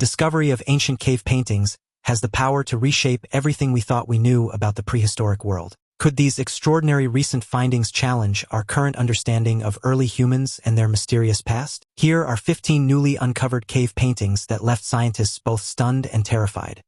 discovery of ancient cave paintings has the power to reshape everything we thought we knew about the prehistoric world. Could these extraordinary recent findings challenge our current understanding of early humans and their mysterious past? Here are 15 newly uncovered cave paintings that left scientists both stunned and terrified.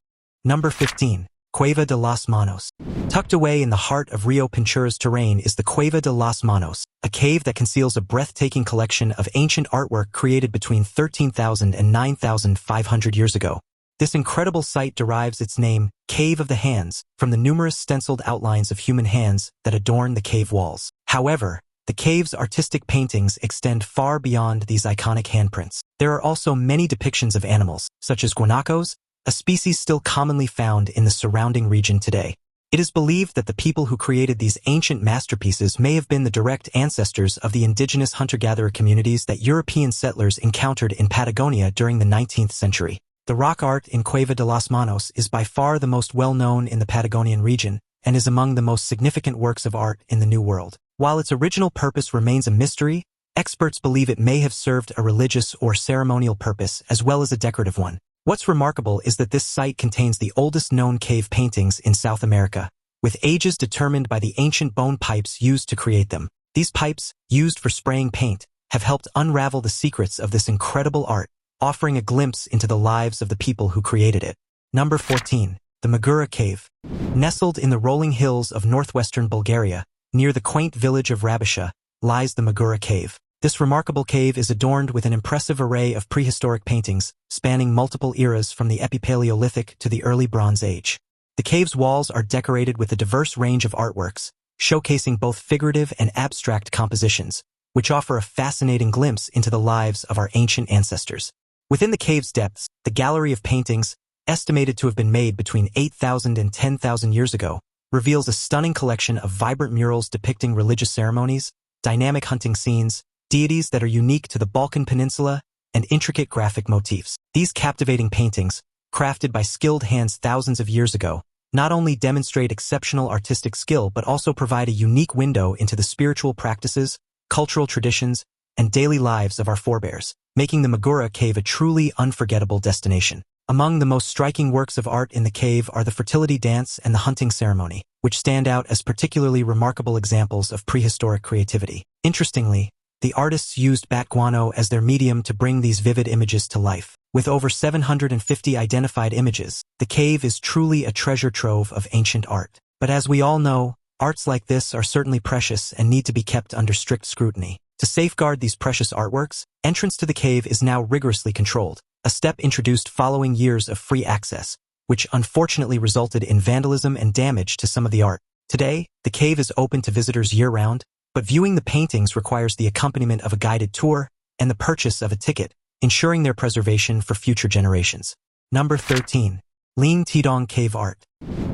Number 15. Cueva de las Manos. Tucked away in the heart of Rio Pinturas terrain is the Cueva de las Manos, a cave that conceals a breathtaking collection of ancient artwork created between 13,000 and 9,500 years ago. This incredible site derives its name, Cave of the Hands, from the numerous stenciled outlines of human hands that adorn the cave walls. However, the cave's artistic paintings extend far beyond these iconic handprints. There are also many depictions of animals, such as guanacos, a species still commonly found in the surrounding region today. It is believed that the people who created these ancient masterpieces may have been the direct ancestors of the indigenous hunter-gatherer communities that European settlers encountered in Patagonia during the 19th century. The rock art in Cueva de las Manos is by far the most well-known in the Patagonian region and is among the most significant works of art in the New World. While its original purpose remains a mystery, experts believe it may have served a religious or ceremonial purpose as well as a decorative one. What's remarkable is that this site contains the oldest known cave paintings in South America, with ages determined by the ancient bone pipes used to create them. These pipes, used for spraying paint, have helped unravel the secrets of this incredible art, offering a glimpse into the lives of the people who created it. Number 14. The Magura Cave. Nestled in the rolling hills of northwestern Bulgaria, near the quaint village of Rabasha, lies the Magura Cave. This remarkable cave is adorned with an impressive array of prehistoric paintings, spanning multiple eras from the Epipaleolithic to the early Bronze Age. The cave's walls are decorated with a diverse range of artworks, showcasing both figurative and abstract compositions, which offer a fascinating glimpse into the lives of our ancient ancestors. Within the cave's depths, the gallery of paintings, estimated to have been made between 8,000 and 10,000 years ago, reveals a stunning collection of vibrant murals depicting religious ceremonies, dynamic hunting scenes, deities that are unique to the Balkan Peninsula, and intricate graphic motifs. These captivating paintings, crafted by skilled hands thousands of years ago, not only demonstrate exceptional artistic skill but also provide a unique window into the spiritual practices, cultural traditions, and daily lives of our forebears, making the Magura Cave a truly unforgettable destination. Among the most striking works of art in the cave are the fertility dance and the hunting ceremony, which stand out as particularly remarkable examples of prehistoric creativity. Interestingly, the artists used bat guano as their medium to bring these vivid images to life. With over 750 identified images, the cave is truly a treasure trove of ancient art. But as we all know, arts like this are certainly precious and need to be kept under strict scrutiny. To safeguard these precious artworks, entrance to the cave is now rigorously controlled, a step introduced following years of free access, which unfortunately resulted in vandalism and damage to some of the art. Today, the cave is open to visitors year-round, but viewing the paintings requires the accompaniment of a guided tour and the purchase of a ticket, ensuring their preservation for future generations. Number 13. Leang Tedongge Cave Art.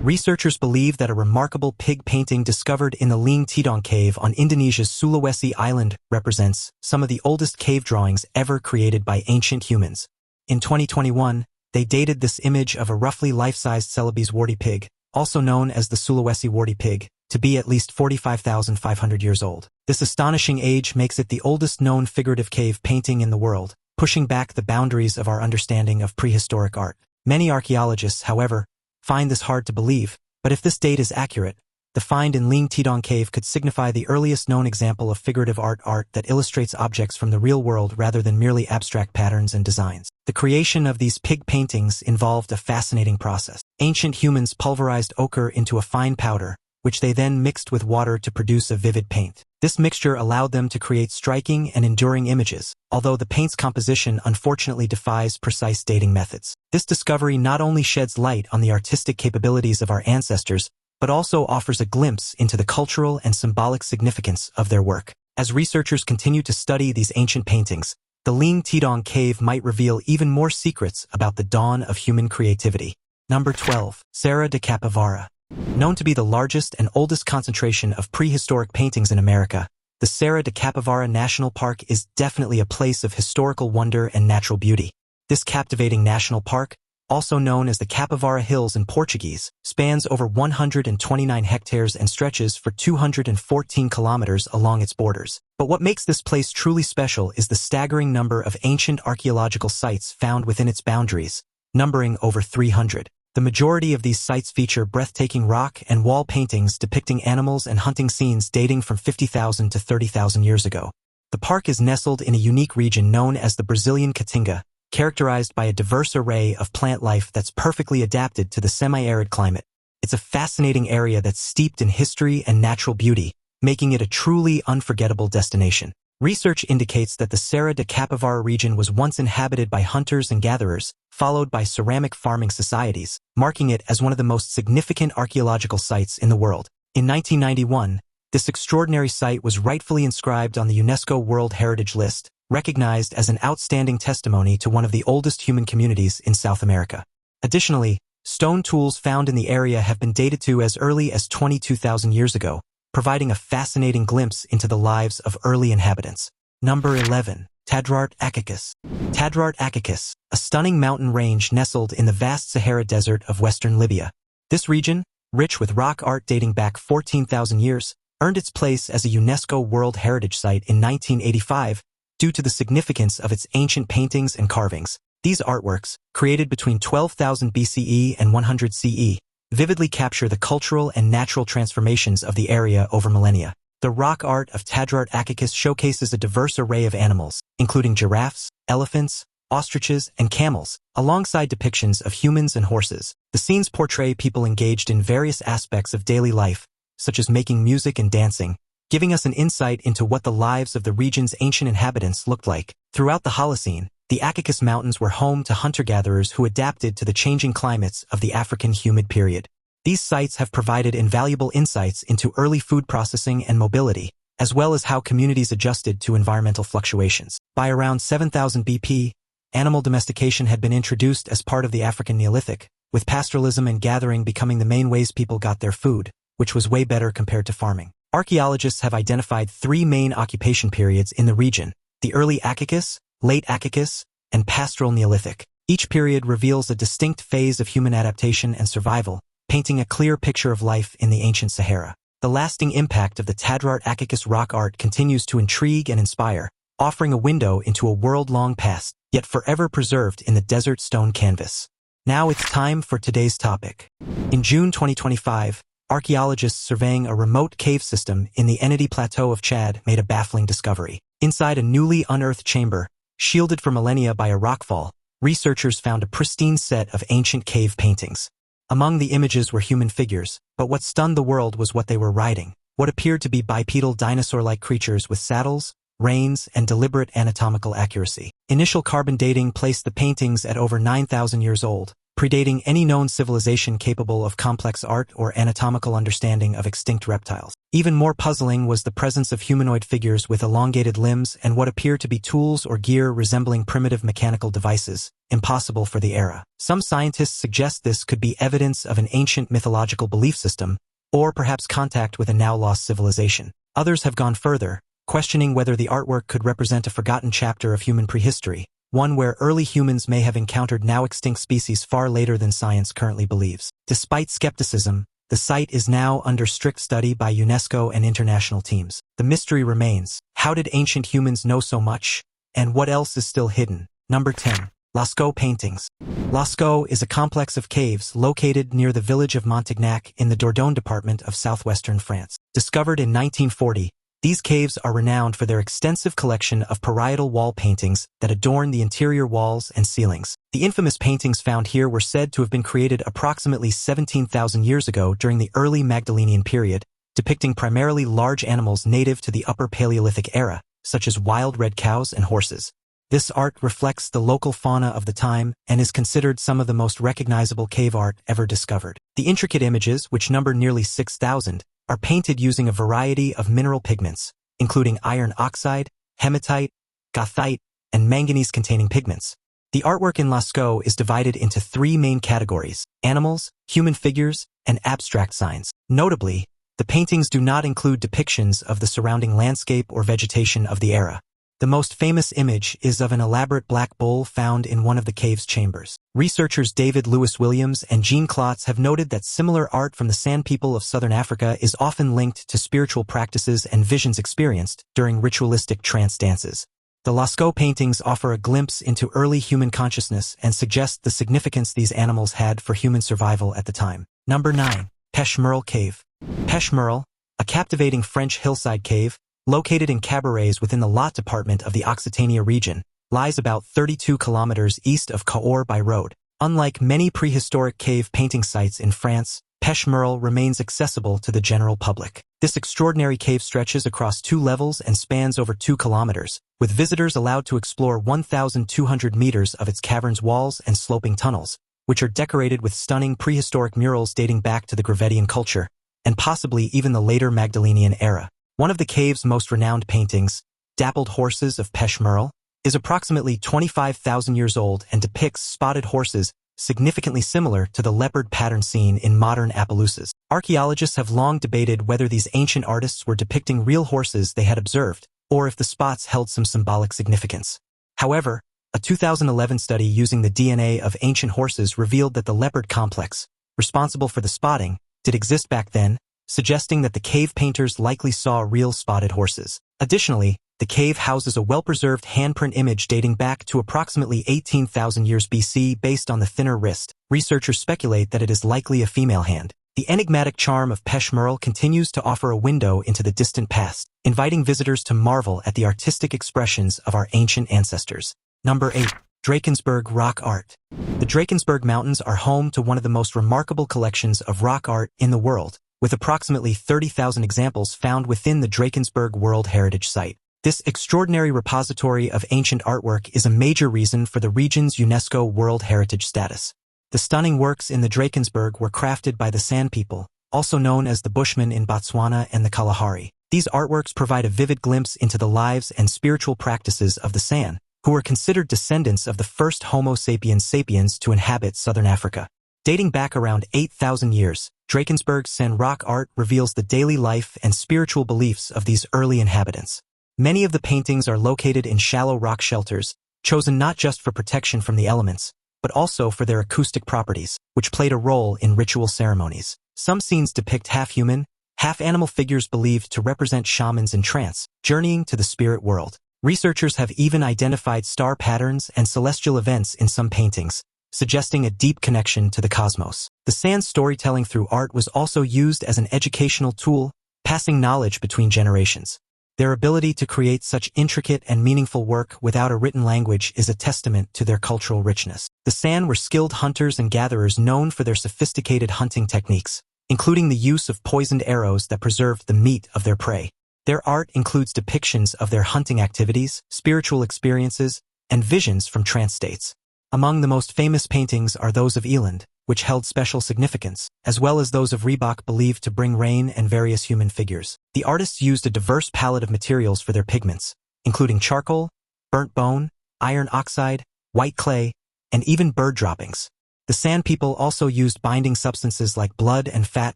Researchers believe that a remarkable pig painting discovered in the Leang Tedongge Cave on Indonesia's Sulawesi Island represents some of the oldest cave drawings ever created by ancient humans. In 2021, they dated this image of a roughly life-sized Celebes warty pig, also known as the Sulawesi warty pig, to be at least 45,500 years old. This astonishing age makes it the oldest known figurative cave painting in the world, pushing back the boundaries of our understanding of prehistoric art. Many archaeologists, however, find this hard to believe, but if this date is accurate, the find in Leang Tedongge Cave could signify the earliest known example of figurative art that illustrates objects from the real world rather than merely abstract patterns and designs. The creation of these pig paintings involved a fascinating process. Ancient humans pulverized ochre into a fine powder, which they then mixed with water to produce a vivid paint. This mixture allowed them to create striking and enduring images, although the paint's composition unfortunately defies precise dating methods. This discovery not only sheds light on the artistic capabilities of our ancestors, but also offers a glimpse into the cultural and symbolic significance of their work. As researchers continue to study these ancient paintings, the Leang Tedongge Cave might reveal even more secrets about the dawn of human creativity. Number 12. Serra da Capivara. Known to be the largest and oldest concentration of prehistoric paintings in America, the Serra da Capivara National Park is definitely a place of historical wonder and natural beauty. This captivating national park, also known as the Capivara Hills in Portuguese, spans over 129 hectares and stretches for 214 kilometers along its borders. But what makes this place truly special is the staggering number of ancient archaeological sites found within its boundaries, numbering over 300. The majority of these sites feature breathtaking rock and wall paintings depicting animals and hunting scenes dating from 50,000 to 30,000 years ago. The park is nestled in a unique region known as the Brazilian Caatinga, characterized by a diverse array of plant life that's perfectly adapted to the semi-arid climate. It's a fascinating area that's steeped in history and natural beauty, making it a truly unforgettable destination. Research indicates that the Serra da Capivara region was once inhabited by hunters and gatherers, followed by ceramic farming societies, marking it as one of the most significant archaeological sites in the world. In 1991, this extraordinary site was rightfully inscribed on the UNESCO World Heritage List, recognized as an outstanding testimony to one of the oldest human communities in South America. Additionally, stone tools found in the area have been dated to as early as 22,000 years ago, providing a fascinating glimpse into the lives of early inhabitants. Number 11. Tadrart Acacus. Tadrart Acacus, a stunning mountain range nestled in the vast Sahara Desert of western Libya. This region, rich with rock art dating back 14,000 years, earned its place as a UNESCO World Heritage Site in 1985 due to the significance of its ancient paintings and carvings. These artworks, created between 12,000 BCE and 100 CE, vividly capture the cultural and natural transformations of the area over millennia. The rock art of Tadrart Acacus showcases a diverse array of animals, including giraffes, elephants, ostriches, and camels, alongside depictions of humans and horses. The scenes portray people engaged in various aspects of daily life, such as making music and dancing, giving us an insight into what the lives of the region's ancient inhabitants looked like. Throughout the Holocene, the Acacus Mountains were home to hunter-gatherers who adapted to the changing climates of the African humid period. These sites have provided invaluable insights into early food processing and mobility, as well as how communities adjusted to environmental fluctuations. By around 7000 BP, animal domestication had been introduced as part of the African Neolithic, with pastoralism and gathering becoming the main ways people got their food, which was way better compared to farming. Archaeologists have identified three main occupation periods in the region: the early Acacus, late Acacus, and pastoral Neolithic. Each period reveals a distinct phase of human adaptation and survival, painting a clear picture of life in the ancient Sahara. The lasting impact of the Tadrart Acacus rock art continues to intrigue and inspire, offering a window into a world-long past, yet forever preserved in the desert stone canvas. Now it's time for today's topic. In June 2025, archaeologists surveying a remote cave system in the Eny Plateau of Chad made a baffling discovery. Inside a newly unearthed chamber, shielded for millennia by a rockfall, researchers found a pristine set of ancient cave paintings. Among the images were human figures, but what stunned the world was what they were riding. What appeared to be bipedal dinosaur-like creatures with saddles, reins, and deliberate anatomical accuracy. Initial carbon dating placed the paintings at over 9,000 years old, predating any known civilization capable of complex art or anatomical understanding of extinct reptiles. Even more puzzling was the presence of humanoid figures with elongated limbs and what appeared to be tools or gear resembling primitive mechanical devices, impossible for the era. Some scientists suggest this could be evidence of an ancient mythological belief system, or perhaps contact with a now-lost civilization. Others have gone further, questioning whether the artwork could represent a forgotten chapter of human prehistory, one where early humans may have encountered now-extinct species far later than science currently believes. Despite skepticism, the site is now under strict study by UNESCO and international teams. The mystery remains: how did ancient humans know so much? And what else is still hidden? Number 10. Lascaux paintings. Lascaux is a complex of caves located near the village of Montignac in the Dordogne department of southwestern France. Discovered in 1940, these caves are renowned for their extensive collection of parietal wall paintings that adorn the interior walls and ceilings. The infamous paintings found here were said to have been created approximately 17,000 years ago during the early Magdalenian period, depicting primarily large animals native to the Upper Paleolithic era, such as wild red cows and horses. This art reflects the local fauna of the time and is considered some of the most recognizable cave art ever discovered. The intricate images, which number nearly 6,000, are painted using a variety of mineral pigments, including iron oxide, hematite, goethite, and manganese-containing pigments. The artwork in Lascaux is divided into three main categories: animals, human figures, and abstract signs. Notably, the paintings do not include depictions of the surrounding landscape or vegetation of the era. The most famous image is of an elaborate black bull found in one of the cave's chambers. Researchers David Lewis Williams and Jean Klotz have noted that similar art from the San people of southern Africa is often linked to spiritual practices and visions experienced during ritualistic trance dances. The Lascaux paintings offer a glimpse into early human consciousness and suggest the significance these animals had for human survival at the time. Number 9. Pech Merle Cave. Pech Merle, a captivating French hillside cave, located in Cabarets within the Lot department of the Occitania region, lies about 32 kilometers east of Cahors by road. Unlike many prehistoric cave painting sites in France, Pech Merle remains accessible to the general public. This extraordinary cave stretches across 2 levels and spans over 2 kilometers, with visitors allowed to explore 1,200 meters of its cavern's walls and sloping tunnels, which are decorated with stunning prehistoric murals dating back to the Gravettian culture, and possibly even the later Magdalenian era. One of the cave's most renowned paintings, Dappled Horses of Pech Merle, is approximately 25,000 years old and depicts spotted horses significantly similar to the leopard pattern seen in modern Appaloosas. Archaeologists have long debated whether these ancient artists were depicting real horses they had observed, or if the spots held some symbolic significance. However, a 2011 study using the DNA of ancient horses revealed that the leopard complex, responsible for the spotting, did exist back then, suggesting that the cave painters likely saw real spotted horses. Additionally, the cave houses a well-preserved handprint image dating back to approximately 18,000 years BC based on the thinner wrist. Researchers speculate that it is likely a female hand. The enigmatic charm of Pech Merle continues to offer a window into the distant past, inviting visitors to marvel at the artistic expressions of our ancient ancestors. Number 8. Drakensberg Rock Art. The Drakensberg Mountains are home to one of the most remarkable collections of rock art in the world, with approximately 30,000 examples found within the Drakensberg World Heritage Site. This extraordinary repository of ancient artwork is a major reason for the region's UNESCO World Heritage status. The stunning works in the Drakensberg were crafted by the San people, also known as the Bushmen in Botswana and the Kalahari. These artworks provide a vivid glimpse into the lives and spiritual practices of the San, who were considered descendants of the first Homo sapiens sapiens to inhabit southern Africa. Dating back around 8,000 years, Drakensberg's San rock art reveals the daily life and spiritual beliefs of these early inhabitants. Many of the paintings are located in shallow rock shelters, chosen not just for protection from the elements, but also for their acoustic properties, which played a role in ritual ceremonies. Some scenes depict half-human, half-animal figures believed to represent shamans in trance, journeying to the spirit world. Researchers have even identified star patterns and celestial events in some paintings, suggesting a deep connection to the cosmos. The San's storytelling through art was also used as an educational tool, passing knowledge between generations. Their ability to create such intricate and meaningful work without a written language is a testament to their cultural richness. The San were skilled hunters and gatherers known for their sophisticated hunting techniques, including the use of poisoned arrows that preserved the meat of their prey. Their art includes depictions of their hunting activities, spiritual experiences, and visions from trance states. Among the most famous paintings are those of Eland, which held special significance, as well as those of Reebok believed to bring rain and various human figures. The artists used a diverse palette of materials for their pigments, including charcoal, burnt bone, iron oxide, white clay, and even bird droppings. The San people also used binding substances like blood and fat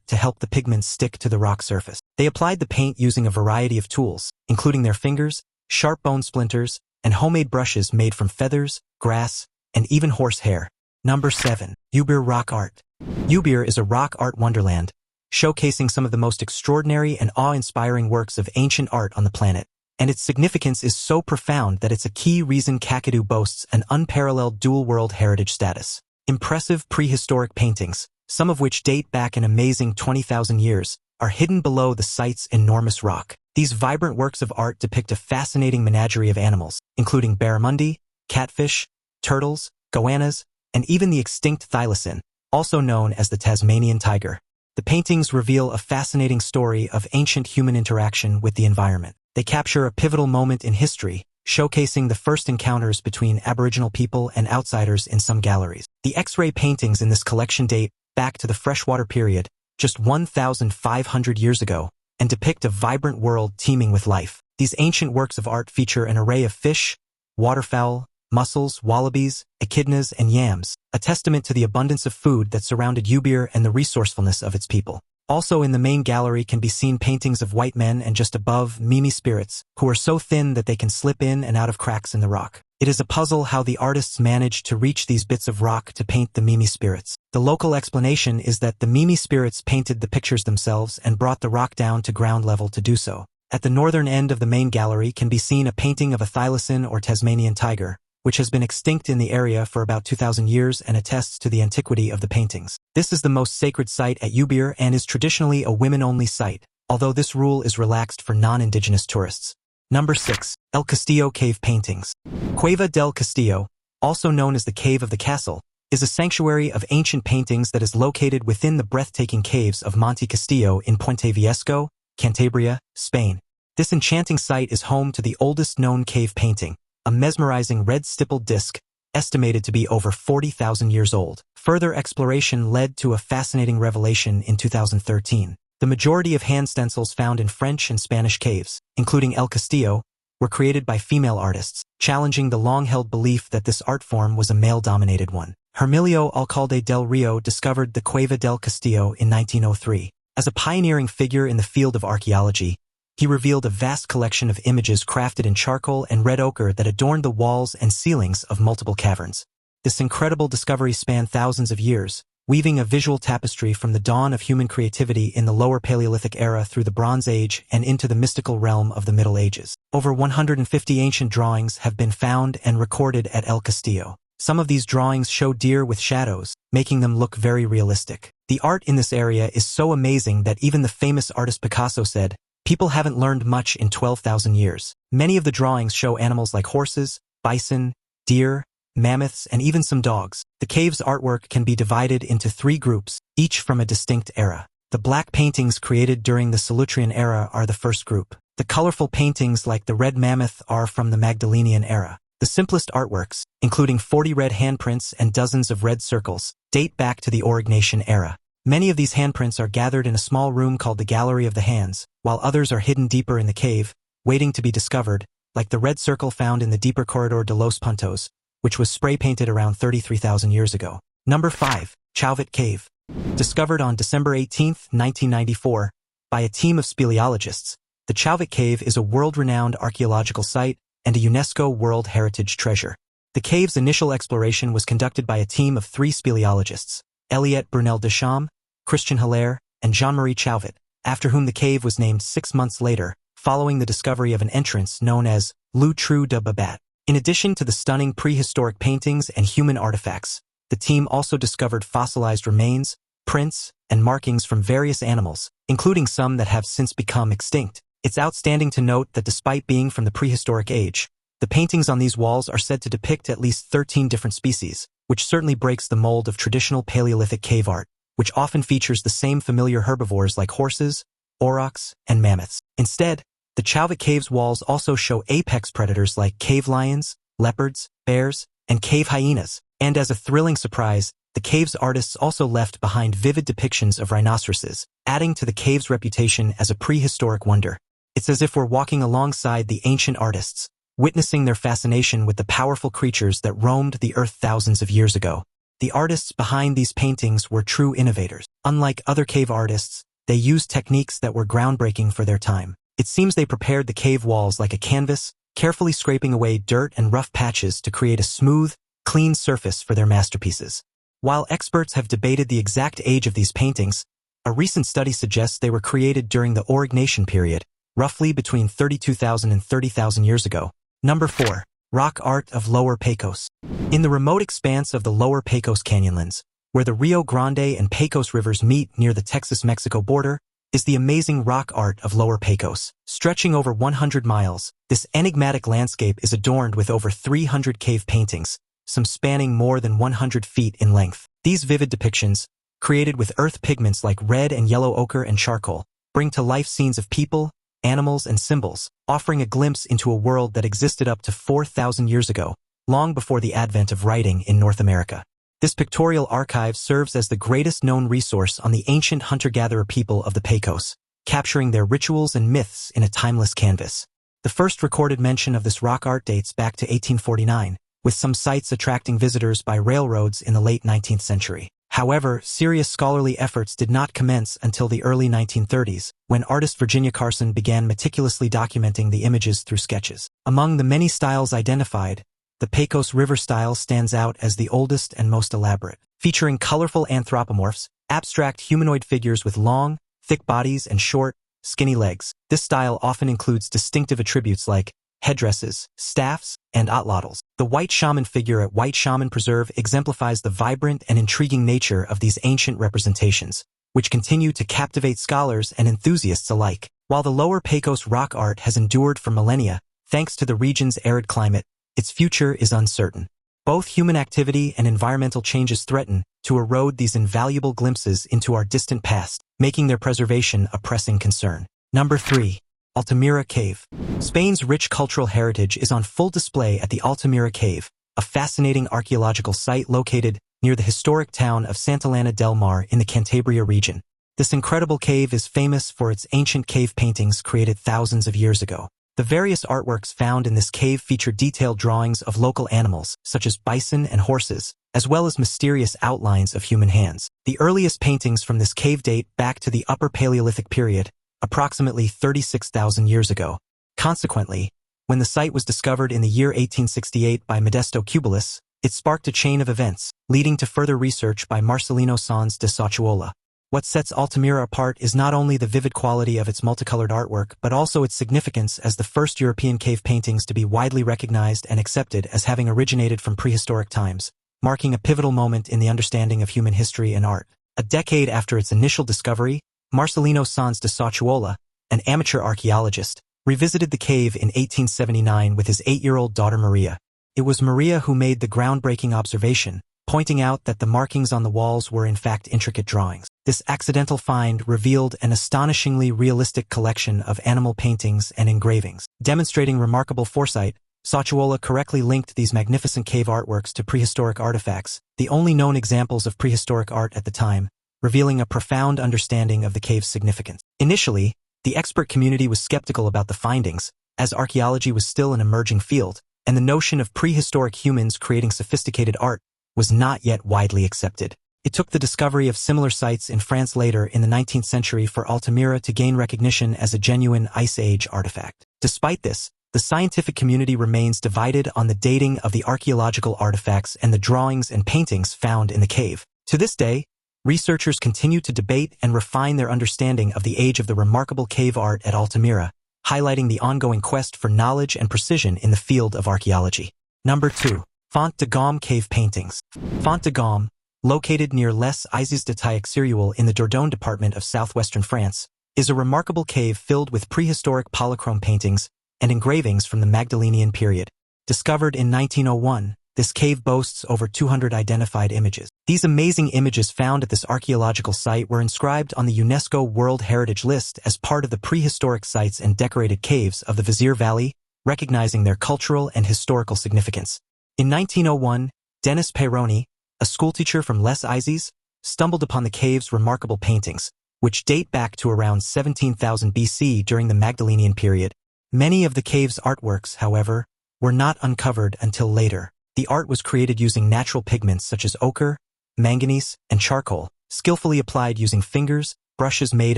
to help the pigments stick to the rock surface. They applied the paint using a variety of tools, including their fingers, sharp bone splinters, and homemade brushes made from feathers, grass, and even horse hair. Number 7. Ubirr Rock Art. Ubirr is a rock art wonderland, showcasing some of the most extraordinary and awe-inspiring works of ancient art on the planet, and its significance is so profound that it's a key reason Kakadu boasts an unparalleled dual World Heritage status. Impressive prehistoric paintings, some of which date back an amazing 20,000 years, are hidden below the site's enormous rock. These vibrant works of art depict a fascinating menagerie of animals, including barramundi, catfish, turtles, goannas, and even the extinct thylacine, also known as the Tasmanian tiger. The paintings reveal a fascinating story of ancient human interaction with the environment. They capture a pivotal moment in history, showcasing the first encounters between Aboriginal people and outsiders in some galleries. The X-ray paintings in this collection date back to the freshwater period, just 1,500 years ago, and depict a vibrant world teeming with life. These ancient works of art feature an array of fish, waterfowl, mussels, wallabies, echidnas, and yams, a testament to the abundance of food that surrounded Ubirr and the resourcefulness of its people. Also in the main gallery can be seen paintings of white men and just above, Mimi spirits, who are so thin that they can slip in and out of cracks in the rock. It is a puzzle how the artists managed to reach these bits of rock to paint the Mimi spirits. The local explanation is that the Mimi spirits painted the pictures themselves and brought the rock down to ground level to do so. At the northern end of the main gallery can be seen a painting of a thylacine or Tasmanian tiger, which has been extinct in the area for about 2,000 years and attests to the antiquity of the paintings. This is the most sacred site at Ubirr and is traditionally a women-only site, although this rule is relaxed for non-indigenous tourists. Number 6. El Castillo Cave Paintings. Cueva del Castillo, also known as the Cave of the Castle, is a sanctuary of ancient paintings that is located within the breathtaking caves of Monte Castillo in Puente Viejo, Cantabria, Spain. This enchanting site is home to the oldest known cave painting, a mesmerizing red stippled disc, estimated to be over 40,000 years old. Further exploration led to a fascinating revelation in 2013. The majority of hand stencils found in French and Spanish caves, including El Castillo, were created by female artists, challenging the long-held belief that this art form was a male-dominated one. Hermilio Alcalde del Rio discovered the Cueva del Castillo in 1903. As a pioneering figure in the field of archaeology, he revealed a vast collection of images crafted in charcoal and red ochre that adorned the walls and ceilings of multiple caverns. This incredible discovery spanned thousands of years, weaving a visual tapestry from the dawn of human creativity in the Lower Paleolithic era through the Bronze Age and into the mystical realm of the Middle Ages. Over 150 ancient drawings have been found and recorded at El Castillo. Some of these drawings show deer with shadows, making them look very realistic. The art in this area is so amazing that even the famous artist Picasso said, "People haven't learned much in 12,000 years." Many of the drawings show animals like horses, bison, deer, mammoths, and even some dogs. The cave's artwork can be divided into 3 groups, each from a distinct era. The black paintings created during the Solutrean era are the first group. The colorful paintings like the red mammoth are from the Magdalenian era. The simplest artworks, including 40 red handprints and dozens of red circles, date back to the Aurignacian era. Many of these handprints are gathered in a small room called the Gallery of the Hands, while others are hidden deeper in the cave, waiting to be discovered, like the red circle found in the deeper Corredor de los Puntos, which was spray-painted around 33,000 years ago. Number 5. Chauvet Cave. Discovered on December 18, 1994, by a team of speleologists, the Chauvet Cave is a world-renowned archaeological site and a UNESCO World Heritage Treasure. The cave's initial exploration was conducted by a team of 3 speleologists, Eliette Brunel Deschamps, Christian Hilaire, and Jean-Marie Chauvet, after whom the cave was named 6 months later, following the discovery of an entrance known as Le Trou de Babat. In addition to the stunning prehistoric paintings and human artifacts, the team also discovered fossilized remains, prints, and markings from various animals, including some that have since become extinct. It's outstanding to note that despite being from the prehistoric age, the paintings on these walls are said to depict at least 13 different species, which certainly breaks the mold of traditional Paleolithic cave art, which often features the same familiar herbivores like horses, aurochs, and mammoths. Instead, the Chauvet Cave's walls also show apex predators like cave lions, leopards, bears, and cave hyenas, and as a thrilling surprise, the cave's artists also left behind vivid depictions of rhinoceroses, adding to the cave's reputation as a prehistoric wonder. It's as if we're walking alongside the ancient artists, witnessing their fascination with the powerful creatures that roamed the earth thousands of years ago. The artists behind these paintings were true innovators. Unlike other cave artists, they used techniques that were groundbreaking for their time. It seems they prepared the cave walls like a canvas, carefully scraping away dirt and rough patches to create a smooth, clean surface for their masterpieces. While experts have debated the exact age of these paintings, a recent study suggests they were created during the Aurignacian period, roughly between 32,000 and 30,000 years ago. Number 4. Rock Art of Lower Pecos. In the remote expanse of the Lower Pecos Canyonlands, where the Rio Grande and Pecos rivers meet near the Texas-Mexico border, is the amazing rock art of Lower Pecos. Stretching over 100 miles, this enigmatic landscape is adorned with over 300 cave paintings, some spanning more than 100 feet in length. These vivid depictions, created with earth pigments like red and yellow ochre and charcoal, bring to life scenes of people, animals, and symbols, offering a glimpse into a world that existed up to 4,000 years ago, long before the advent of writing in North America. This pictorial archive serves as the greatest known resource on the ancient hunter-gatherer people of the Pecos, capturing their rituals and myths in a timeless canvas. The first recorded mention of this rock art dates back to 1849, with some sites attracting visitors by railroads in the late 19th century. However, serious scholarly efforts did not commence until the early 1930s, when artist Virginia Carson began meticulously documenting the images through sketches. Among the many styles identified, the Pecos River style stands out as the oldest and most elaborate, featuring colorful anthropomorphs, abstract humanoid figures with long, thick bodies and short, skinny legs. This style often includes distinctive attributes like headdresses, staffs, and atlatls. The white shaman figure at White Shaman Preserve exemplifies the vibrant and intriguing nature of these ancient representations, which continue to captivate scholars and enthusiasts alike. While the lower Pecos rock art has endured for millennia, thanks to the region's arid climate, its future is uncertain. Both human activity and environmental changes threaten to erode these invaluable glimpses into our distant past, making their preservation a pressing concern. Number 3. Altamira Cave. Spain's rich cultural heritage is on full display at the Altamira Cave, a fascinating archaeological site located near the historic town of Santa Elena del Mar in the Cantabria region. This incredible cave is famous for its ancient cave paintings created thousands of years ago. The various artworks found in this cave feature detailed drawings of local animals, such as bison and horses, as well as mysterious outlines of human hands. The earliest paintings from this cave date back to the Upper Paleolithic period, approximately 36,000 years ago. Consequently, when the site was discovered in the year 1868 by Modesto Cubillas, it sparked a chain of events, leading to further research by Marcelino Sanz de Sciuola. What sets Altamira apart is not only the vivid quality of its multicolored artwork, but also its significance as the first European cave paintings to be widely recognized and accepted as having originated from prehistoric times, marking a pivotal moment in the understanding of human history and art. A decade after its initial discovery, Marcelino Sanz de Sciuola, an amateur archaeologist, revisited the cave in 1879 with his 8-year-old daughter Maria. It was Maria who made the groundbreaking observation, pointing out that the markings on the walls were in fact intricate drawings. This accidental find revealed an astonishingly realistic collection of animal paintings and engravings. Demonstrating remarkable foresight, Sciuola correctly linked these magnificent cave artworks to prehistoric artifacts, the only known examples of prehistoric art at the time, revealing a profound understanding of the cave's significance. Initially, the expert community was skeptical about the findings, as archaeology was still an emerging field, and the notion of prehistoric humans creating sophisticated art was not yet widely accepted. It took the discovery of similar sites in France later in the 19th century for Altamira to gain recognition as a genuine Ice Age artifact. Despite this, the scientific community remains divided on the dating of the archaeological artifacts and the drawings and paintings found in the cave. To this day, researchers continue to debate and refine their understanding of the age of the remarkable cave art at Altamira, highlighting the ongoing quest for knowledge and precision in the field of archaeology. Number 2. Font-de-Gaume Cave Paintings. Font-de-Gaume, located near Les Izes de Taillac-sur-Uelle in the Dordogne department of southwestern France, is a remarkable cave filled with prehistoric polychrome paintings and engravings from the Magdalenian period. Discovered in 1901, this cave boasts over 200 identified images. These amazing images found at this archaeological site were inscribed on the UNESCO World Heritage List as part of the prehistoric sites and decorated caves of the Vézère Valley, recognizing their cultural and historical significance. In 1901, Denis Peyroni, a schoolteacher from Les Izes, stumbled upon the cave's remarkable paintings, which date back to around 17,000 BC during the Magdalenian period. Many of the cave's artworks, however, were not uncovered until later. The art was created using natural pigments such as ochre, manganese, and charcoal, skillfully applied using fingers, brushes made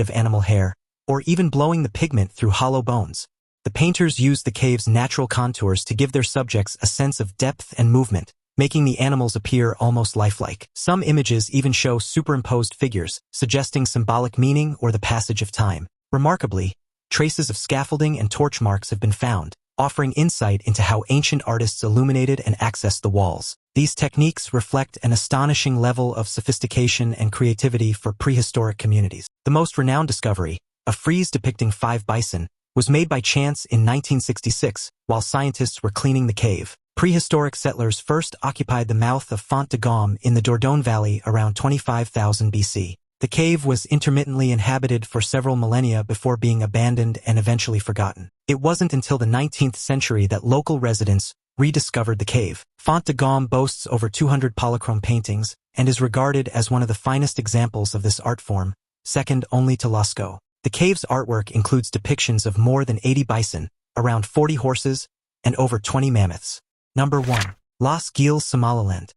of animal hair, or even blowing the pigment through hollow bones. The painters used the cave's natural contours to give their subjects a sense of depth and movement, making the animals appear almost lifelike. Some images even show superimposed figures, suggesting symbolic meaning or the passage of time. Remarkably, traces of scaffolding and torch marks have been found, offering insight into how ancient artists illuminated and accessed the walls. These techniques reflect an astonishing level of sophistication and creativity for prehistoric communities. The most renowned discovery, a frieze depicting 5 bison, was made by chance in 1966 while scientists were cleaning the cave. Prehistoric settlers first occupied the mouth of Font-de-Gaume in the Dordogne Valley around 25,000 BC. The cave was intermittently inhabited for several millennia before being abandoned and eventually forgotten. It wasn't until the 19th century that local residents rediscovered the cave. Font-de-Gaume boasts over 200 polychrome paintings and is regarded as one of the finest examples of this art form, second only to Lascaux. The cave's artwork includes depictions of more than 80 bison, around 40 horses, and over 20 mammoths. Number 1. Geel, Somaliland.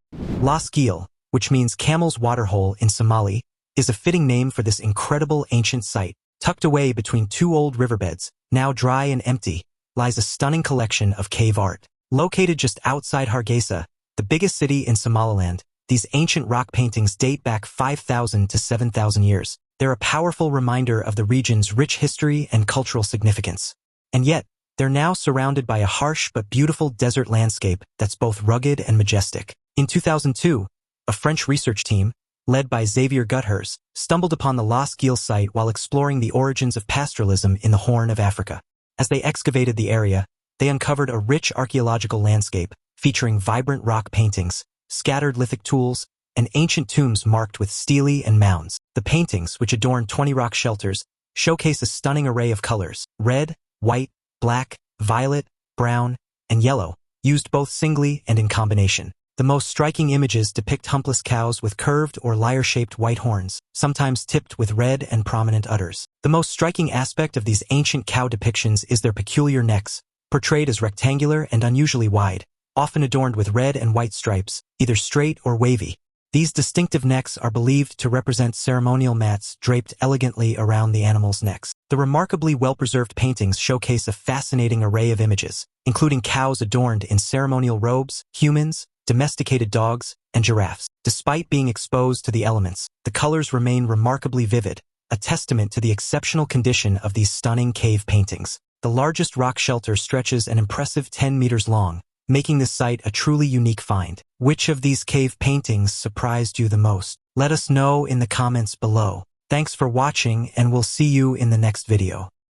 Geel, which means camel's waterhole in Somali, is a fitting name for this incredible ancient site. Tucked away between two old riverbeds, now dry and empty, lies a stunning collection of cave art. Located just outside Hargeisa, the biggest city in Somaliland, these ancient rock paintings date back 5,000 to 7,000 years. They're a powerful reminder of the region's rich history and cultural significance. And yet, they're now surrounded by a harsh but beautiful desert landscape that's both rugged and majestic. In 2002, a French research team, led by Xavier Guthers, stumbled upon the Laas Geel site while exploring the origins of pastoralism in the Horn of Africa. As they excavated the area, they uncovered a rich archaeological landscape featuring vibrant rock paintings, scattered lithic tools, and ancient tombs marked with stelae and mounds. The paintings, which adorn 20 rock shelters, showcase a stunning array of colors: red, white, black, violet, brown, and yellow, used both singly and in combination. The most striking images depict humpless cows with curved or lyre-shaped white horns, sometimes tipped with red and prominent udders. The most striking aspect of these ancient cow depictions is their peculiar necks, portrayed as rectangular and unusually wide, often adorned with red and white stripes, either straight or wavy. These distinctive necks are believed to represent ceremonial mats draped elegantly around the animals' necks. The remarkably well-preserved paintings showcase a fascinating array of images, including cows adorned in ceremonial robes, humans, domesticated dogs, and giraffes. Despite being exposed to the elements, the colors remain remarkably vivid, a testament to the exceptional condition of these stunning cave paintings. The largest rock shelter stretches an impressive 10 meters long, making this site a truly unique find. Which of these cave paintings surprised you the most? Let us know in the comments below. Thanks for watching, and we'll see you in the next video.